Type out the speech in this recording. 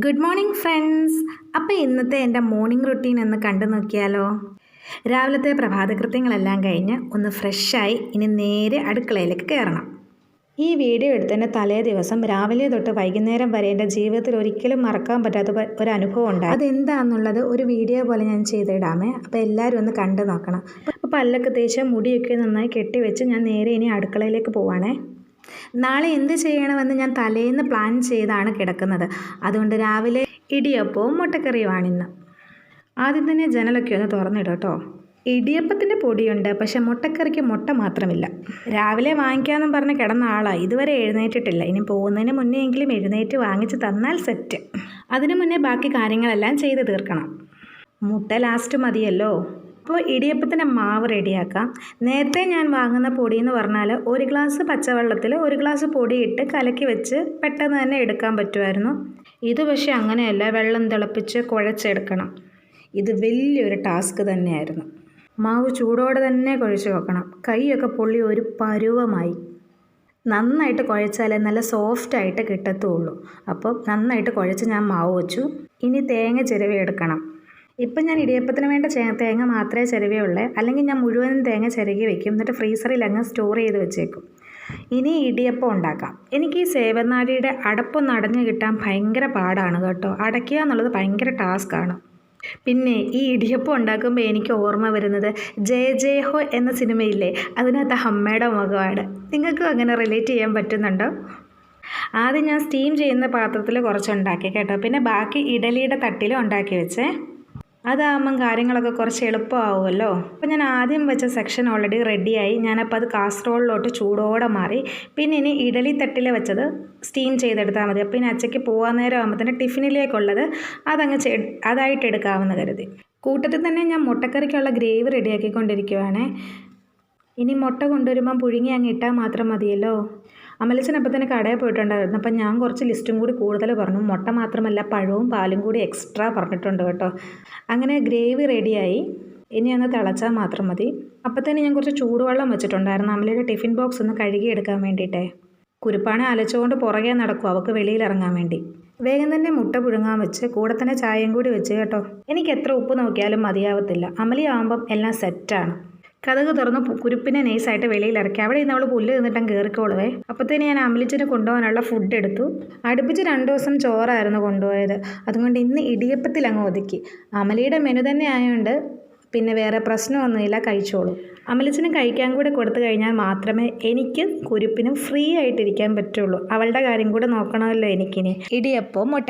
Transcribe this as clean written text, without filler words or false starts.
Good morning friends. അപ്പോൾ ഇന്നത്തെ എൻ്റെ മോർണിംഗ് റുട്ടീൻ ഒന്ന് കണ്ടു നോക്കിയാലോ. രാവിലത്തെ പ്രഭാതകൃത്യങ്ങളെല്ലാം കഴിഞ്ഞ് ഒന്ന് ഫ്രഷായി ഇനി നേരെ അടുക്കളയിലേക്ക് കയറണം. ഈ വീഡിയോ എടുത്തതിൻ്റെ തലേ ദിവസം രാവിലെ തൊട്ട് വൈകുന്നേരം വരെ എൻ്റെ ജീവിതത്തിൽ ഒരിക്കലും മറക്കാൻ പറ്റാത്ത ഒരു അനുഭവം ഉണ്ടായി. അതെന്താണെന്നുള്ളത് ഒരു വീഡിയോ പോലെ ഞാൻ ചെയ്തിടാമേ. അപ്പോൾ എല്ലാവരും ഒന്ന് കണ്ടു നോക്കണം. അപ്പോൾ പല്ലൊക്കെ തേച്ച് മുടിയൊക്കെ നന്നായി കെട്ടിവെച്ച് ഞാൻ നേരെ ഇനി അടുക്കളയിലേക്ക് പോവാണേ. നാളെ എന്ത് ചെയ്യണമെന്ന് ഞാൻ തലേന്ന് പ്ലാൻ ചെയ്താണ് കിടക്കുന്നത്. അതുകൊണ്ട് രാവിലെ ഇടിയപ്പവും മുട്ടക്കറിയുമാണിന്ന്. ആദ്യം തന്നെ ജനലൊക്കെ ഒന്ന് തുറന്നിടും കേട്ടോ. ഇടിയപ്പത്തിൻ്റെ പൊടിയുണ്ട്, പക്ഷെ മുട്ടക്കറിക്ക് മുട്ട മാത്രമില്ല. രാവിലെ വാങ്ങിക്കാമെന്നും പറഞ്ഞ് കിടന്ന ആളാണ്, ഇതുവരെ എഴുന്നേറ്റിട്ടില്ല. ഇനി പോകുന്നതിന് മുന്നേ എങ്കിലും എഴുന്നേറ്റ് വാങ്ങിച്ച് തന്നാൽ സെറ്റ്. അതിനു മുന്നേ ബാക്കി കാര്യങ്ങളെല്ലാം ചെയ്ത് തീർക്കണം. മുട്ട ലാസ്റ്റ് മതിയല്ലോ. അപ്പോൾ ഇടിയപ്പത്തിൻ്റെ മാവ് റെഡിയാക്കാം. നേരത്തെ ഞാൻ വാങ്ങുന്ന പൊടി എന്ന് പറഞ്ഞാൽ 1 ഗ്ലാസ് പച്ചവെള്ളത്തിൽ 1 ഗ്ലാസ് പൊടിയിട്ട് കലക്കി വെച്ച് പെട്ടെന്ന് തന്നെ എടുക്കാൻ പറ്റുമായിരുന്നു. ഇത് പക്ഷേ അങ്ങനെയല്ല, വെള്ളം തിളപ്പിച്ച് കുഴച്ചെടുക്കണം. ഇത് വലിയൊരു ടാസ്ക് തന്നെയായിരുന്നു. മാവ് ചൂടോടെ തന്നെ കുഴച്ച് വെക്കണം. കൈയൊക്കെ പൊള്ളി ഒരു പരുവമായി. നന്നായിട്ട് കുഴച്ചാലേ നല്ല സോഫ്റ്റായിട്ട് കിട്ടത്തുള്ളൂ. അപ്പോൾ നന്നായിട്ട് കുഴച്ച് ഞാൻ മാവ് വെച്ചു. ഇനി തേങ്ങ ചിരവി എടുക്കണം. ഇപ്പം ഞാൻ ഇടിയപ്പത്തിന് വേണ്ട തേങ്ങ മാത്രമേ ചിരവിയുള്ളൂ. അല്ലെങ്കിൽ ഞാൻ മുഴുവനും തേങ്ങ ചിരകി വെക്കും, എന്നിട്ട് ഫ്രീസറിൽ അങ്ങ് സ്റ്റോർ ചെയ്ത് വെച്ചേക്കും. ഇനി ഇടിയപ്പം ഉണ്ടാക്കാം. എനിക്ക് ഈ സേവനാഴിയുടെ അടപ്പൊന്ന് അടഞ്ഞു കിട്ടാൻ ഭയങ്കര പാടാണ് കേട്ടോ. അടയ്ക്കുക എന്നുള്ളത് ഭയങ്കര ടാസ്ക്കാണ്. പിന്നെ ഈ ഇടിയപ്പം ഉണ്ടാക്കുമ്പോൾ എനിക്ക് ഓർമ്മ വരുന്നത് ജയ ജയ ഹോ എന്ന സിനിമയില്ലേ, അതിനകത്ത് അമ്മയുടെ മുഖമാണ്. നിങ്ങൾക്കും അങ്ങനെ റിലേറ്റ് ചെയ്യാൻ പറ്റുന്നുണ്ടോ? ആദ്യം ഞാൻ സ്റ്റീം ചെയ്യുന്ന പാത്രത്തിൽ കുറച്ചുണ്ടാക്കി കേട്ടോ. പിന്നെ ബാക്കി ഇഡലിയുടെ തട്ടിലും ഉണ്ടാക്കി വെച്ചേ. അതാകുമ്പം കാര്യങ്ങളൊക്കെ കുറച്ച് എളുപ്പമാവുമല്ലോ. അപ്പോൾ ഞാൻ ആദ്യം വെച്ച സെക്ഷൻ ഓൾറെഡി റെഡിയായി. ഞാനപ്പോൾ അത് കാസറോളിലോട്ട് ചൂടോടെ മാറി. പിന്നെ ഇനി ഇഡലി തട്ടിൽ വെച്ചത് സ്റ്റീം ചെയ്തെടുത്താൽ മതി. അപ്പോൾ ഇനി അച്ചയ്ക്ക് പോകാൻ നേരം ആകുമ്പോഴത്തേന് ടിഫിനിലേക്കുള്ളത് അതായിട്ട് എടുക്കാമെന്ന് കരുതി. കൂട്ടത്തിൽ തന്നെ ഞാൻ മുട്ടക്കറിക്കുള്ള ഗ്രേവി റെഡിയാക്കിക്കൊണ്ടിരിക്കുവാണേ. ഇനി മുട്ട കൊണ്ടുവരുമ്പം പുഴുങ്ങി അങ്ങ് ഇട്ടാൽ മാത്രം മതിയല്ലോ. അമലച്ചനപ്പം തന്നെ കടയിൽ പോയിട്ടുണ്ടായിരുന്നു. അപ്പം ഞാൻ കുറച്ച് ലിസ്റ്റും കൂടി കൂടുതൽ പറഞ്ഞു. മുട്ട മാത്രമല്ല പഴവും പാലും കൂടി എക്സ്ട്രാ പറഞ്ഞിട്ടുണ്ട് കേട്ടോ. അങ്ങനെ ഗ്രേവി റെഡിയായി. ഇനി ഒന്ന് തിളച്ചാൽ മാത്രം മതി. അപ്പം തന്നെ ഞാൻ കുറച്ച് ചൂടുവെള്ളം വെച്ചിട്ടുണ്ടായിരുന്നു അമലയുടെ ടിഫിൻ ബോക്സ് ഒന്ന് കഴുകിയെടുക്കാൻ വേണ്ടിയിട്ടേ. കുരുപ്പാണെ അലച്ചുകൊണ്ട് പുറകെ നടക്കും അവൾക്ക് വെളിയിലിറങ്ങാൻ വേണ്ടി. വേഗം തന്നെ മുട്ട പുഴുങ്ങാൻ വെച്ച് കൂടെ തന്നെ ചായയും കൂടി വെച്ച് കേട്ടോ. എനിക്ക് എത്ര ഉപ്പ് നോക്കിയാലും മതിയാവത്തില്ല. അമലിയാവുമ്പം എല്ലാം സെറ്റാണ്. കതക് തുറന്ന് കുരുപ്പിനെ നൈസായിട്ട് വെളിയിലിറക്കി. അവിടെ നിന്ന് അവൾ പുല്ല് തിന്നിട്ടും കയറിക്കോളുവേ. അപ്പോഴത്തേന് ഞാൻ അമലിച്ചിന് കൊണ്ടുപോകാനുള്ള ഫുഡ് എടുത്തു. അടുപ്പിച്ച് 2 ദിവസം ചോറായിരുന്നു കൊണ്ടുപോയത്. അതുകൊണ്ട് ഇന്ന് ഇടിയപ്പത്തിൽ അങ്ങ് ഒതുക്കി. അമലിയുടെ മെനു തന്നെ ആയതുകൊണ്ട് പിന്നെ വേറെ പ്രശ്നമൊന്നുമില്ല, കഴിച്ചോളൂ. അമലിച്ചിന് കഴിക്കാൻ കൂടെ കൊടുത്തു കഴിഞ്ഞാൽ മാത്രമേ എനിക്ക് കുരുപ്പിനും ഫ്രീ ആയിട്ടിരിക്കാൻ പറ്റുള്ളൂ. അവളുടെ കാര്യം കൂടെ നോക്കണമല്ലോ എനിക്കിനി. ഇടിയപ്പം മുട്ട